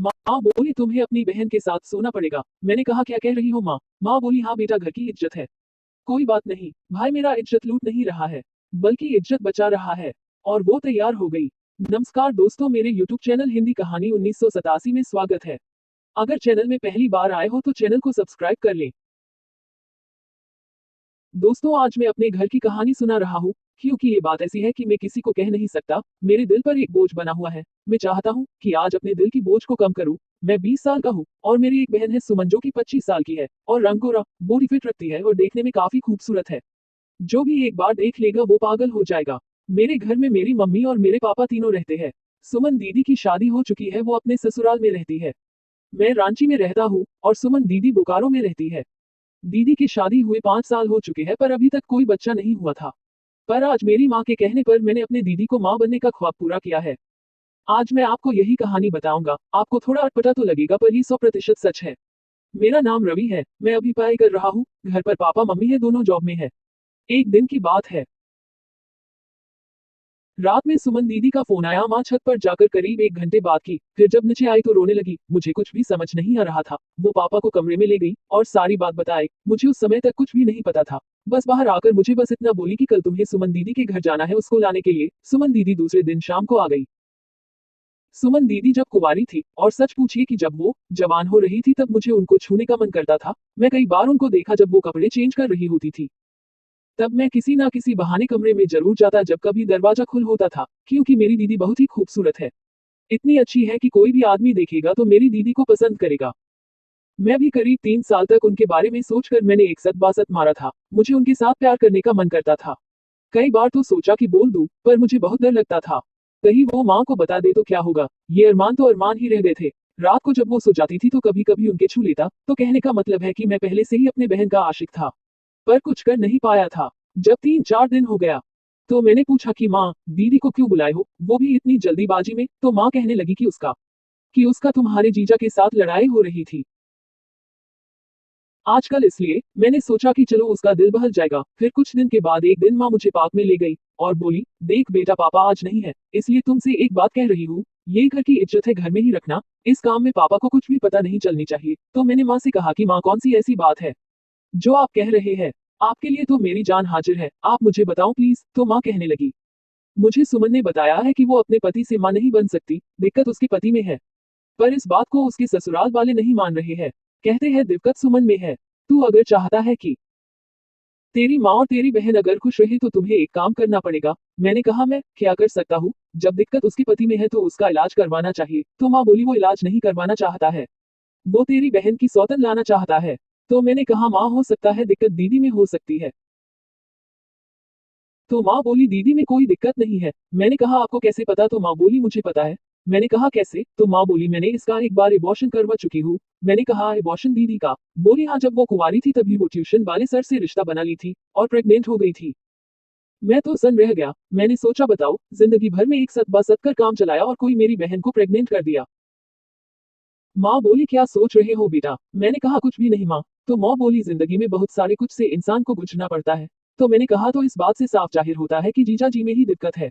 माँ बोली तुम्हें अपनी बहन के साथ सोना पड़ेगा। मैंने कहा क्या कह रही हो माँ? माँ बोली हाँ बेटा, घर की इज्जत है। कोई बात नहीं, भाई मेरा इज्जत लूट नहीं रहा है, बल्कि इज्जत बचा रहा है। और वो तैयार हो गई। नमस्कार दोस्तों, मेरे यूट्यूब चैनल हिंदी कहानी 1987 में स्वागत है। अगर चैनल में पहली बार आए हो तो चैनल को सब्सक्राइब कर लें। दोस्तों आज मैं अपने घर की कहानी सुना रहा हूँ, क्योंकि ये बात ऐसी है कि मैं किसी को कह नहीं सकता। मेरे दिल पर एक बोझ बना हुआ है। मैं चाहता हूँ कि आज अपने दिल की बोझ को कम करूँ। मैं 20 साल का हूँ और मेरी एक बहन है सुमन, जो कि 25 साल की है और रंग गोरा, बॉडी फिट रखती है और देखने में काफी खूबसूरत है। जो भी एक बार देख लेगा वो पागल हो जाएगा। मेरे घर में मेरी मम्मी और मेरे पापा तीनों रहते हैं। सुमन दीदी की शादी हो चुकी है, वो अपने ससुराल में रहती है। मैं रांची में रहता हूँ और सुमन दीदी बोकारो में रहती है। दीदी की शादी हुए 5 साल हो चुके हैं, पर अभी तक कोई बच्चा नहीं हुआ था। पर आज मेरी माँ के कहने पर मैंने अपने दीदी को माँ बनने का ख्वाब पूरा किया है। आज मैं आपको यही कहानी बताऊंगा। आपको थोड़ा अटपटा तो लगेगा, पर ये 100% सच है। मेरा नाम रवि है। मैं अभी पढ़ाई कर रहा हूँ। घर पर पापा मम्मी है, दोनों जॉब में है। एक दिन की बात है। रात में सुमन दीदी का फोन आया। माँ छत पर जाकर करीब 1 घंटे बात की, फिर जब नीचे आई तो रोने लगी। मुझे कुछ भी समझ नहीं आ रहा था। वो पापा को कमरे में ले गई और सारी बात बताई। मुझे उस समय तक कुछ भी नहीं पता था। बस बाहर आकर मुझे बस इतना बोली कि कल तुम्हें सुमन दीदी के घर जाना है, उसको लाने के लिए। सुमन दीदी दूसरे दिन शाम को आ गई। सुमन दीदी जब कुंवारी थी, और सच पूछिए कि जब वो जवान हो रही थी, तब मुझे उनको छूने का मन करता था। मैं कई बार उनको देखा जब वो कपड़े चेंज कर रही होती थी। तब मैं किसी ना किसी बहाने कमरे में जरूर जाता जब कभी दरवाजा खुल होता था, क्योंकि मेरी दीदी बहुत ही खूबसूरत है। इतनी अच्छी है कि कोई भी आदमी देखेगा तो मेरी दीदी को पसंद करेगा। मैं भी करीब 3 साल तक उनके बारे में सोचकर मैंने एक सत बासत मारा था। मुझे उनके साथ प्यार करने का मन करता था। कई बार तो सोचा कि बोल दूं, पर मुझे बहुत डर लगता था। कहीं वो माँ को बता दे तो क्या होगा। ये अरमान तो अरमान ही रह गए थे। रात को जब वो सो जाती थी तो कभी कभी उनके छू लेता, तो कहने का मतलब है कि मैं पहले से ही अपने बहन का आशिक था। पर कुछ कर नहीं पाया था। जब 3-4 दिन हो गया तो मैंने पूछा कि माँ, दीदी को क्यों बुलाए हो, वो भी इतनी जल्दीबाजी में। तो माँ कहने लगी कि उसका तुम्हारे जीजा के साथ लड़ाई हो रही थी आजकल, इसलिए मैंने सोचा कि चलो उसका दिल बहल जाएगा। फिर कुछ दिन के बाद एक दिन माँ मुझे पार्क में ले गई और बोली, देख बेटा, पापा आज नहीं है, इसलिए तुमसे एक बात कह रही हूँ। ये घर की इज्जत है, घर में ही रखना। इस काम में पापा को कुछ भी पता नहीं चलनी चाहिए। तो मैंने माँ से कहा कि माँ, कौन सी ऐसी बात है जो आप कह रहे हैं? आपके लिए तो मेरी जान हाजिर है, आप मुझे बताओ प्लीज। तो माँ कहने लगी, मुझे सुमन ने बताया है कि वो अपने पति से मां नहीं बन सकती। दिक्कत उसके पति में है। पर इस बात को उसके ससुराल वाले नहीं मान रहे हैं। कहते हैं दिक्कत सुमन में है। तू अगर चाहता है कि तेरी माँ और तेरी बहन अगर खुश रहे तो तुम्हें एक काम करना पड़ेगा। मैंने कहा मैं क्या कर सकता हूँ? जब दिक्कत उसके पति में है तो उसका इलाज करवाना चाहिए। तो माँ बोली वो इलाज नहीं करवाना चाहता है, वो तेरी बहन की सौतन लाना चाहता है। तो मैंने कहा माँ, हो सकता है दिक्कत दीदी में हो सकती है। तो माँ बोली दीदी में कोई दिक्कत नहीं है। मैंने कहा आपको कैसे पता? तो माँ बोली मुझे पता है। मैंने कहा कैसे? तो माँ बोली मैंने इसका एक बार एबॉर्शन करवा चुकी हूँ। मैंने कहा एबॉर्शन दीदी का? बोली हाँ, जब वो कुंवारी थी तभी वो ट्यूशन वाले सर से रिश्ता बना ली थी और प्रेग्नेंट हो गई थी। मैं तो सन रह गया। मैंने सोचा बताओ, जिंदगी भर में एक सत बसत कर काम चलाया और कोई मेरी बहन को प्रेग्नेंट कर दिया। माँ बोली क्या सोच रहे हो बेटा? मैंने कहा कुछ भी नहीं माँ। तो माँ बोली जिंदगी में बहुत सारे कुछ से इंसान को गुजरना पड़ता है। तो मैंने कहा तो इस बात से साफ जाहिर होता है कि जीजा जी में ही दिक्कत है।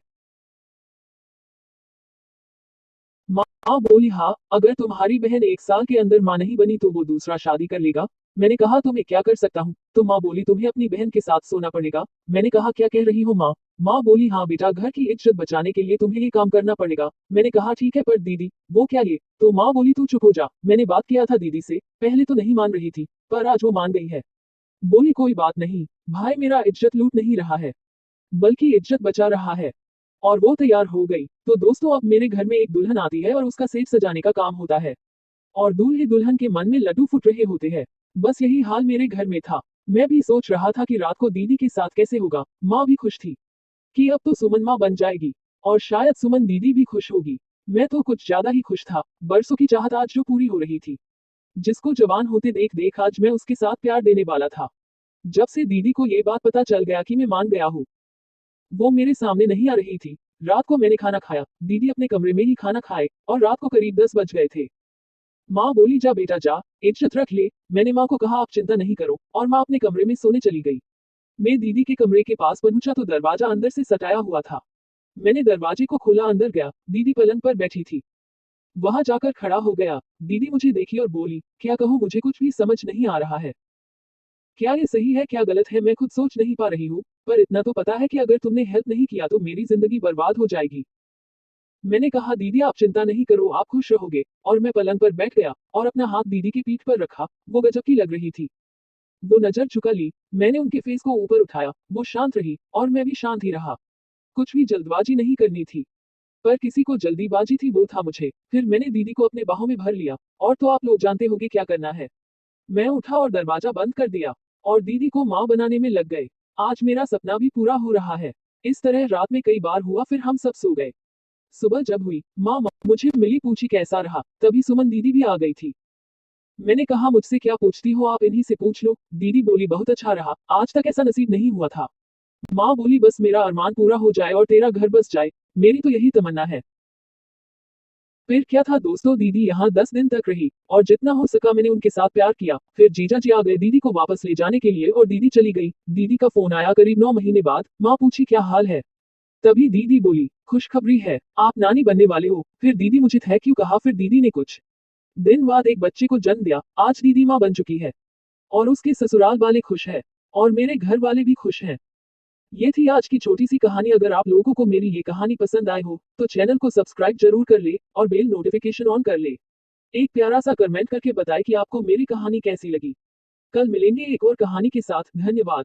माँ बोली हाँ, अगर तुम्हारी बहन 1 साल के अंदर माँ नहीं बनी तो वो दूसरा शादी कर लेगा। मैंने कहा तो मैं क्या कर सकता हूँ? तो माँ बोली तुम्हें अपनी बहन के साथ सोना पड़ेगा। मैंने कहा क्या कह रही हो माँ? माँ बोली हाँ बेटा, घर की इज्जत बचाने के लिए तुम्हें ये काम करना पड़ेगा। मैंने कहा ठीक है, पर दीदी वो क्या ये? तो माँ बोली तू चुप हो जा। मैंने बात किया था दीदी से, पहले तो नहीं मान रही थी, पर आज वो मान गई है। बोली कोई बात नहीं, भाई मेरा इज्जत लूट नहीं रहा है, बल्कि इज्जत बचा रहा है। और वो तैयार हो गई। तो दोस्तों अब मेरे घर में एक दुल्हन आती है और उसका सेज सजाने का काम होता है। और दूल्हे दुल्हन के मन में लड्डू फूट रहे होते हैं। बस यही हाल मेरे घर में था। मैं भी सोच रहा था कि रात को दीदी के साथ कैसे होगा। माँ भी खुश थी कि अब तो सुमन माँ बन जाएगी और शायद सुमन दीदी भी खुश होगी। मैं तो कुछ ज्यादा ही खुश था। बरसों की चाहत आज जो पूरी हो रही थी। जिसको जवान होते देख देख आज मैं उसके साथ प्यार देने वाला था। जब से दीदी को ये बात पता चल गया कि मैं मान गया हूँ, वो मेरे सामने नहीं आ रही थी। रात को मैंने खाना खाया, दीदी अपने कमरे में ही खाना खाए और रात को करीब 10 बज गए थे। माँ बोली जा बेटा जा, इज्जत रख ले। मैंने माँ को कहा आप चिंता नहीं करो और माँ अपने कमरे में सोने चली गई। मैं दीदी के कमरे के पास पहुंचा तो दरवाजा अंदर से सटाया हुआ था। मैंने दरवाजे को खोला, अंदर गया, दीदी पलंग पर बैठी थी। वहां जाकर खड़ा हो गया। दीदी मुझे देखी और बोली, क्या कहूँ, मुझे कुछ भी समझ नहीं आ रहा है। क्या ये सही है, क्या गलत है, मैं खुद सोच नहीं पा रही हूँ। पर इतना तो पता है कि अगर तुमने हेल्प नहीं किया तो मेरी जिंदगी बर्बाद हो जाएगी। मैंने कहा, दीदी आप चिंता नहीं करो, आप खुश रहोगे। और मैं पलंग पर बैठ गया और अपना हाथ दीदी की पीठ पर रखा। वो गजब की लग रही थी। वो नजर झुका ली। मैंने उनके फेस को ऊपर उठाया। वो शांत रही और मैं भी शांत ही रहा। कुछ भी जल्दबाजी नहीं करनी थी। पर किसी को जल्दीबाजी थी, वो था मुझे। फिर मैंने दीदी को अपने बाहों में भर लिया। और तो आप लोग जानते होंगे क्या करना है। मैं उठा और दरवाजा बंद कर दिया। और दीदी को माँ बनाने में लग गए। आज मेरा सपना भी पूरा हो रहा है। इस तरह रात में कई बार हुआ, फिर हम सब सो गए। सुबह जब हुई, माँ मुझे मिली, पूछी कैसा रहा, तभी सुमन दीदी भी आ गई थी। मैंने कहा, मुझसे क्या पूछती हो, आप इन्हीं से पूछ लो। दीदी बोली, बहुत अच्छा रहा, आज तक ऐसा नसीब नहीं हुआ था। माँ बोली, बस मेरा अरमान पूरा हो जाए और तेरा घर बस जाए, मेरी तो यही तमन्ना है। फिर क्या था दोस्तों, दीदी यहाँ 10 दिन तक रही और जितना हो सका मैंने उनके साथ प्यार किया। फिर जीजा जी आ गए दीदी को वापस ले जाने के लिए और दीदी चली गई। दीदी का फोन आया करीब 9 महीने बाद। माँ पूछी, क्या हाल है। तभी दीदी बोली, खुशखबरी है, आप नानी बनने वाले हो। फिर दीदी मुझे थैंक यू कहा। फिर दीदी ने कुछ दिन बाद एक बच्चे को जन्म दिया। आज दीदी माँ बन चुकी है और उसके ससुराल वाले खुश हैं और मेरे घर वाले भी खुश हैं। ये थी आज की छोटी सी कहानी। अगर आप लोगों को मेरी ये कहानी पसंद आए हो तो चैनल को सब्सक्राइब जरूर कर ले और बेल नोटिफिकेशन ऑन कर ले। एक प्यारा सा कमेंट करके बताएं कि आपको मेरी कहानी कैसी लगी। कल मिलेंगे एक और कहानी के साथ। धन्यवाद।